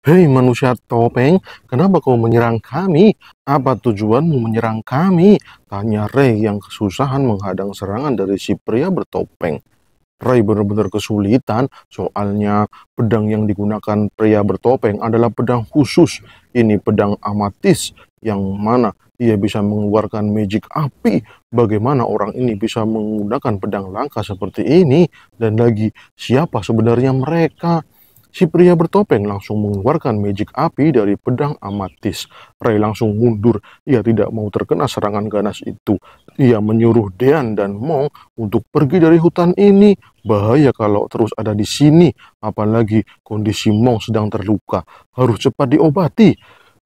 Hei manusia topeng, kenapa kau menyerang kami? Apa tujuanmu menyerang kami? Tanya Ray yang kesusahan menghadang serangan dari si pria bertopeng. Ray benar-benar kesulitan, soalnya pedang yang digunakan pria bertopeng adalah pedang khusus. Ini pedang amatis, yang mana ia bisa mengeluarkan magic api. Bagaimana orang ini bisa menggunakan pedang langka seperti ini? Dan lagi, siapa sebenarnya mereka? Si pria bertopeng langsung mengeluarkan magic api dari pedang amatis. Ray langsung mundur, ia tidak mau terkena serangan ganas itu. Ia menyuruh Dean dan Mong untuk pergi dari hutan ini. Bahaya kalau terus ada di sini, apalagi kondisi Mong sedang terluka, harus cepat diobati.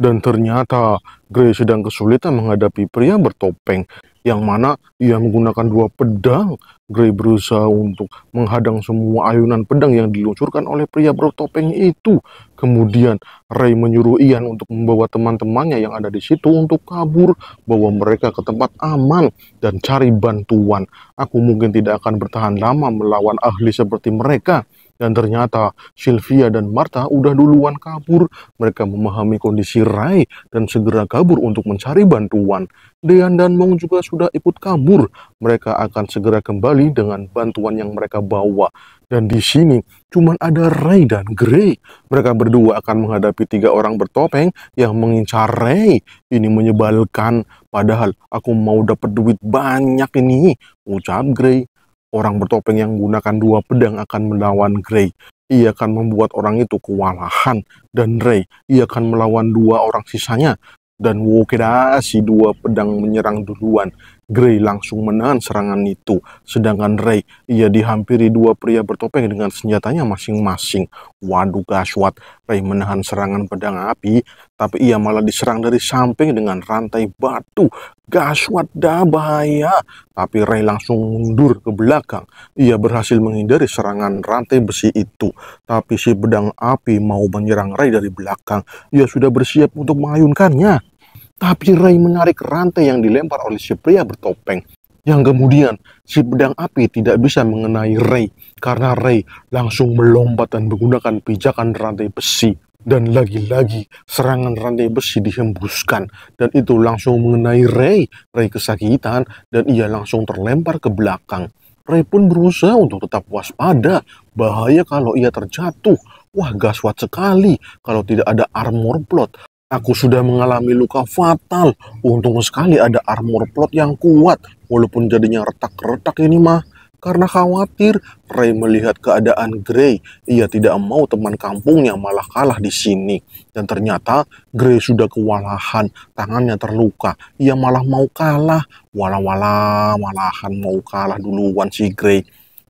Dan ternyata Gray sedang kesulitan menghadapi pria bertopeng, yang mana ia menggunakan dua pedang. Gray berusaha untuk menghadang semua ayunan pedang yang diluncurkan oleh pria bertopeng itu. Kemudian Ray menyuruh Ian untuk membawa teman-temannya yang ada di situ untuk kabur, bawa mereka ke tempat aman dan cari bantuan. Aku mungkin tidak akan bertahan lama melawan ahli seperti mereka. Dan ternyata Sylvia dan Martha udah duluan kabur. Mereka memahami kondisi Ray dan segera kabur untuk mencari bantuan. Dean dan Mong juga sudah ikut kabur. Mereka akan segera kembali dengan bantuan yang mereka bawa. Dan di sini cuma ada Ray dan Gray. Mereka berdua akan menghadapi 3 orang bertopeng yang mengincar Ray. Ini menyebalkan. Padahal aku mau dapat duit banyak ini, ucap Gray. Orang bertopeng yang menggunakan 2 pedang akan melawan Gray. Ia akan membuat orang itu kewalahan. Dan Ray, ia akan melawan 2 orang sisanya. Dan wokeda si 2 pedang menyerang duluan. Gray langsung menahan serangan itu. Sedangkan Ray, ia dihampiri 2 pria bertopeng dengan senjatanya masing-masing. Waduh gaswat, Ray menahan serangan pedang api, tapi ia malah diserang dari samping dengan rantai batu. Gaswat dah, bahaya. Tapi Ray langsung mundur ke belakang. Ia berhasil menghindari serangan rantai besi itu. Tapi si pedang api mau menyerang Ray dari belakang. Ia sudah bersiap untuk mengayunkannya. Tapi Ray menarik rantai yang dilempar oleh si pria bertopeng. Yang kemudian si pedang api tidak bisa mengenai Ray. Karena Ray langsung melompat dan menggunakan pijakan rantai besi. Dan lagi-lagi serangan rantai besi dihembuskan. Dan itu langsung mengenai Ray. Ray kesakitan dan ia langsung terlempar ke belakang. Ray pun berusaha untuk tetap waspada. Bahaya kalau ia terjatuh. Wah, gaswat sekali kalau tidak ada armor plot. Aku sudah mengalami luka fatal. Untung sekali ada armor plot yang kuat. Walaupun jadinya retak-retak ini mah. Karena khawatir, Ray melihat keadaan Gray. Ia tidak mau teman kampungnya malah kalah di sini. Dan ternyata Gray sudah kewalahan, tangannya terluka. Ia malah mau kalah. Walah-walah, malahan mau kalah duluan si Gray.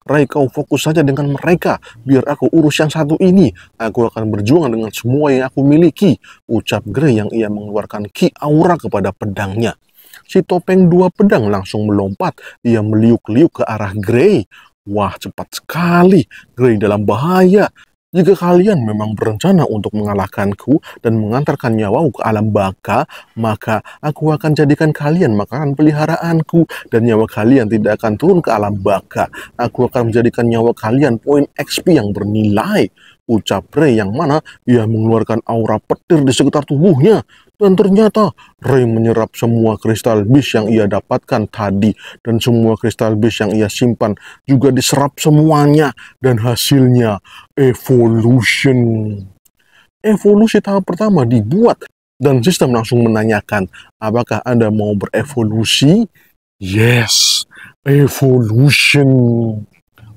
Ray, kau fokus saja dengan mereka. Biar aku urus yang satu ini. Aku akan berjuang dengan semua yang aku miliki. Ucap Gray yang ia mengeluarkan ki aura kepada pedangnya. Si topeng 2 pedang langsung melompat. Ia meliuk-liuk ke arah Gray. Wah, cepat sekali. Gray dalam bahaya. Jika kalian memang berencana untuk mengalahkanku dan mengantarkan nyawaku ke alam baka, maka aku akan jadikan kalian makanan peliharaanku dan nyawa kalian tidak akan turun ke alam baka. Aku akan menjadikan nyawa kalian poin XP yang bernilai. Ucap Ray yang mana ia mengeluarkan aura petir di sekitar tubuhnya. Dan ternyata Ray menyerap semua kristal bis yang ia dapatkan tadi. Dan semua kristal bis yang ia simpan juga diserap semuanya. Dan hasilnya evolution. Evolusi tahap pertama dibuat. Dan sistem langsung menanyakan, apakah Anda mau berevolusi? Yes, evolution.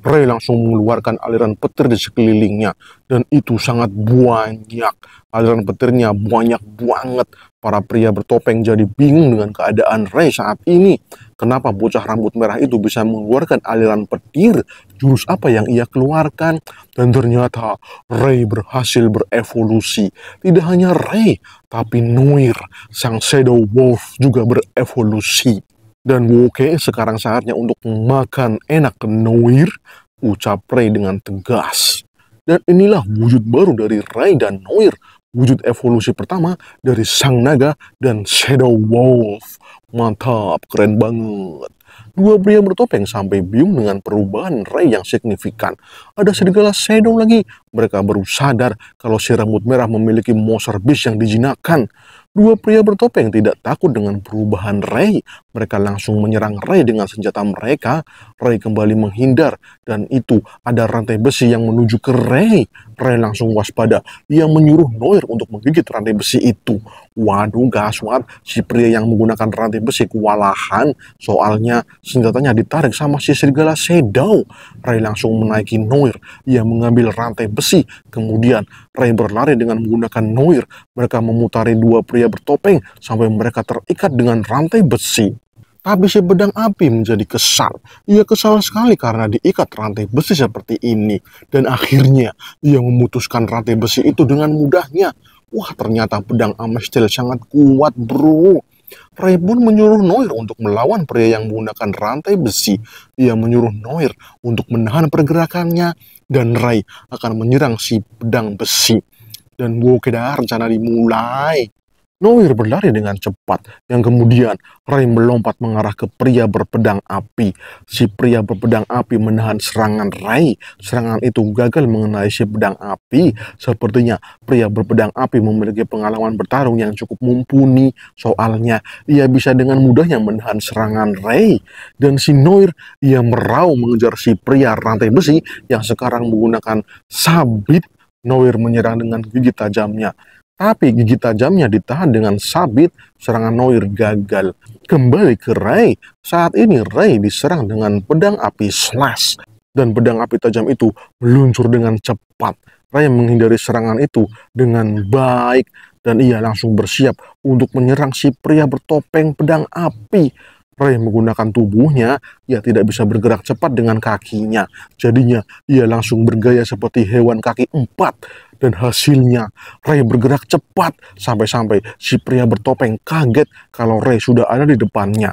Ray langsung mengeluarkan aliran petir di sekelilingnya. Dan itu sangat banyak. Aliran petirnya banyak banget. Para pria bertopeng jadi bingung dengan keadaan Ray saat ini. Kenapa bocah rambut merah itu bisa mengeluarkan aliran petir? Jurus apa yang ia keluarkan? Dan ternyata Ray berhasil berevolusi. Tidak hanya Ray, tapi Noir, sang Shadow Wolf juga berevolusi. Dan oke, sekarang saatnya untuk makan enak ke Noir, ucap Ray dengan tegas. Dan inilah wujud baru dari Ray dan Noir. wujud evolusi pertama dari sang naga dan Shadow Wolf. Mantap, keren banget. Dua pria bertopeng sampai bingung dengan perubahan Ray yang signifikan. Ada serigala Shadow lagi. Mereka baru sadar kalau si rambut merah memiliki monster beast yang dijinakkan. Dua pria bertopeng tidak takut dengan perubahan Ray. Mereka langsung menyerang Ray dengan senjata mereka. Ray kembali menghindar, dan itu ada rantai besi yang menuju ke Ray. Ray langsung waspada. Ia menyuruh Noir untuk menggigit rantai besi itu. Waduh, gaswat, si pria yang menggunakan rantai besi kewalahan. Soalnya senjatanya ditarik sama si serigala Shadow. Ray langsung menaiki Noir. Ia mengambil rantai besi. Kemudian Ray berlari dengan menggunakan Noir. Mereka memutari dua pria bertopeng sampai mereka terikat dengan rantai besi. Tapi si pedang api menjadi kesal. Ia kesal sekali karena diikat rantai besi seperti ini. Dan akhirnya ia memutuskan rantai besi itu dengan mudahnya. Wah, ternyata pedang Amastil sangat kuat, bro. Ray pun menyuruh Noir untuk melawan pria yang menggunakan rantai besi. Ia menyuruh Noir untuk menahan pergerakannya. Dan Ray akan menyerang si pedang besi. Dan oke dah, rencana dimulai. Noir berlari dengan cepat, yang kemudian Ray melompat mengarah ke pria berpedang api. Si pria berpedang api menahan serangan Ray. Serangan itu gagal mengenai si pedang api. Sepertinya pria berpedang api memiliki pengalaman bertarung yang cukup mumpuni. Soalnya ia bisa dengan mudahnya menahan serangan Ray. Dan si Noir, ia merau mengejar si pria rantai besi yang sekarang menggunakan sabit. Noir menyerang dengan gigi tajamnya. Tapi gigi tajamnya ditahan dengan sabit, serangan Noir gagal. Kembali ke Ray. Saat ini Ray diserang dengan pedang api slash. Dan pedang api tajam itu meluncur dengan cepat. Ray menghindari serangan itu dengan baik. Dan ia langsung bersiap untuk menyerang si pria bertopeng pedang api. Ray menggunakan tubuhnya, ia tidak bisa bergerak cepat dengan kakinya. Jadinya ia langsung bergaya seperti hewan kaki empat. Dan hasilnya Ray bergerak cepat sampai-sampai si pria bertopeng kaget kalau Ray sudah ada di depannya.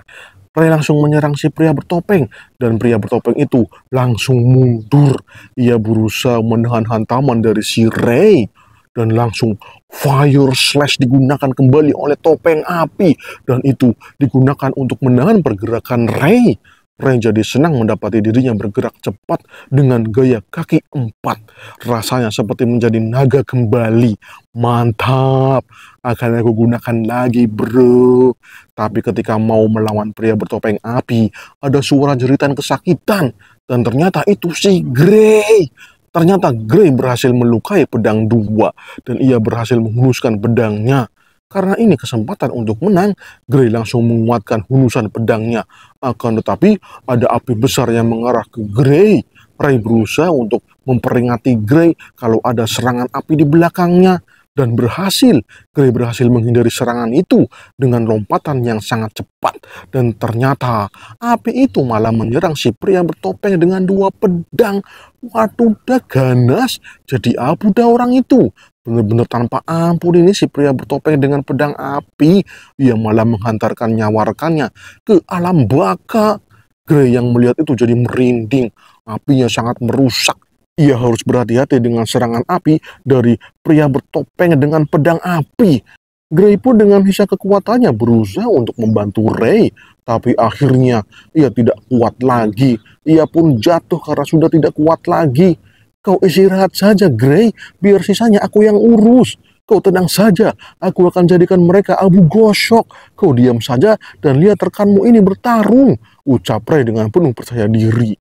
Ray langsung menyerang si pria bertopeng dan pria bertopeng itu langsung mundur. Ia berusaha menahan hantaman dari si Ray dan langsung fire slash digunakan kembali oleh topeng api dan itu digunakan untuk menahan pergerakan Ray. Ray jadi senang mendapati dirinya bergerak cepat dengan gaya kaki empat. Rasanya seperti menjadi naga kembali. Mantap. Akan aku gunakan lagi, bro. Tapi ketika mau melawan pria bertopeng api, ada suara jeritan kesakitan. Dan ternyata itu si Grey. Ternyata Grey berhasil melukai pedang dua. Dan ia berhasil menghunuskan pedangnya. Karena ini kesempatan untuk menang, Grey langsung menguatkan hunusan pedangnya. Akan tetapi, ada api besar yang mengarah ke Grey. Ray berusaha untuk memperingati Grey kalau ada serangan api di belakangnya. Dan berhasil, Grey berhasil menghindari serangan itu dengan lompatan yang sangat cepat. Dan ternyata, api itu malah menyerang si pria bertopeng dengan dua pedang. Waduh, dah ganas. Jadi abu dah orang itu. Benar-benar tanpa ampun ini si pria bertopeng dengan pedang api. Ia malah menghantarkan nyawa rekannya ke alam baka. Grey yang melihat itu jadi merinding. Apinya sangat merusak. Ia harus berhati-hati dengan serangan api dari pria bertopeng dengan pedang api. Grey pun dengan sisa kekuatannya berusaha untuk membantu Ray. Tapi akhirnya ia tidak kuat lagi. Ia pun jatuh karena sudah tidak kuat lagi. Kau istirahat saja, Grey. Biar sisanya aku yang urus. Kau tenang saja. Aku akan jadikan mereka abu gosok. Kau diam saja dan lihat rekanmu ini bertarung. Ucap Ray dengan penuh percaya diri.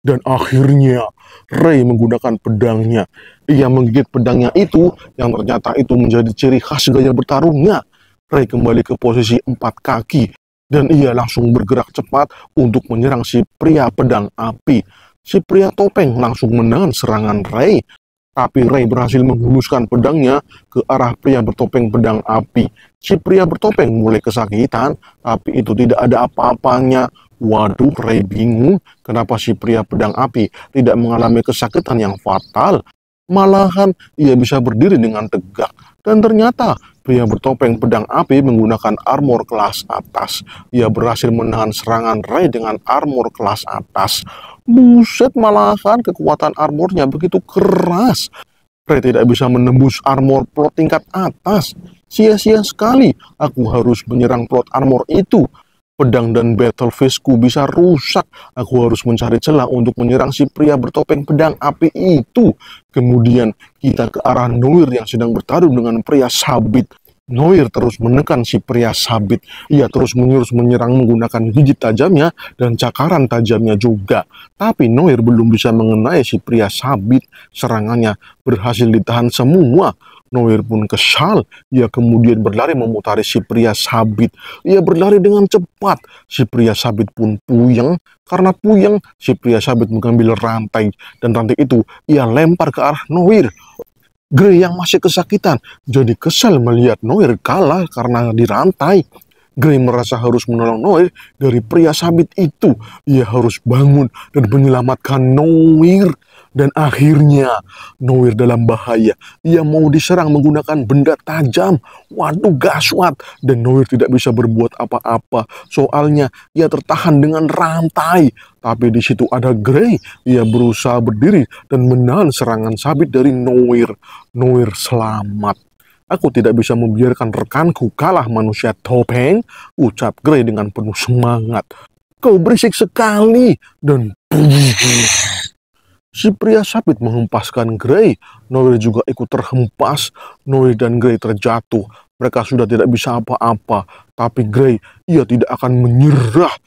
Dan akhirnya Ray menggunakan pedangnya. Ia menggigit pedangnya itu yang ternyata itu menjadi ciri khas gaya bertarungnya. Ray kembali ke posisi 4 kaki dan ia langsung bergerak cepat untuk menyerang si pria pedang api. Si pria topeng langsung menahan serangan Ray. Tapi Ray berhasil menghunuskan pedangnya ke arah pria bertopeng pedang api. Si pria bertopeng mulai kesakitan, tapi itu tidak ada apa-apanya. Waduh, Ray bingung kenapa si pria pedang api tidak mengalami kesakitan yang fatal. Malahan ia bisa berdiri dengan tegak. Dan ternyata pria bertopeng pedang api menggunakan armor kelas atas. Ia berhasil menahan serangan Ray dengan armor kelas atas. Buset, malahan kekuatan armornya begitu keras. Ray tidak bisa menembus armor plot tingkat atas. Sia-sia sekali aku harus menyerang plot armor itu. Pedang dan battle face-ku bisa rusak. Aku harus mencari celah untuk menyerang si pria bertopeng pedang api itu. Kemudian kita ke arah Noir yang sedang bertarung dengan pria sabit. Noir terus menekan si pria sabit. Ia terus menyerang menggunakan gigit tajamnya dan cakaran tajamnya juga. Tapi Noir belum bisa mengenai si pria sabit. Serangannya berhasil ditahan semua. Noir pun kesal. Ia kemudian berlari memutari si pria sabit. Ia berlari dengan cepat. Si pria sabit pun puyeng. Karena puyeng, si pria sabit mengambil rantai. Dan rantai itu ia lempar ke arah Noir. Grey yang masih kesakitan jadi kesal melihat Noir kalah karena dirantai. Grey merasa harus menolong Noir dari pria sabit itu. Ia harus bangun dan menyelamatkan Noir. Dan akhirnya Noir dalam bahaya. Ia mau diserang menggunakan benda tajam. Waduh, gaswat. Dan Noir tidak bisa berbuat apa-apa. Soalnya ia tertahan dengan rantai. Tapi di situ ada Grey. Ia berusaha berdiri dan menahan serangan sabit dari Noir. Noir selamat. Aku tidak bisa membiarkan rekanku kalah manusia topeng, ucap Grey dengan penuh semangat. Kau berisik sekali. Dan si pria sabit menghempaskan Grey. Noir juga ikut terhempas. Noir dan Grey terjatuh. Mereka sudah tidak bisa apa-apa. Tapi Grey, ia tidak akan menyerah.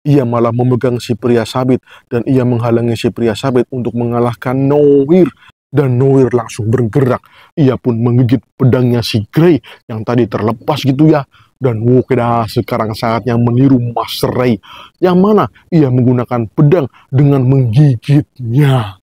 Ia malah memegang si pria sabit. Dan ia menghalangi si pria sabit untuk mengalahkan Noir. Dan Noir langsung bergerak. Ia pun menggigit pedangnya si Grey yang tadi terlepas gitu ya. Dan dah sekarang saatnya meniru Master Ray. Yang mana ia menggunakan pedang dengan menggigitnya.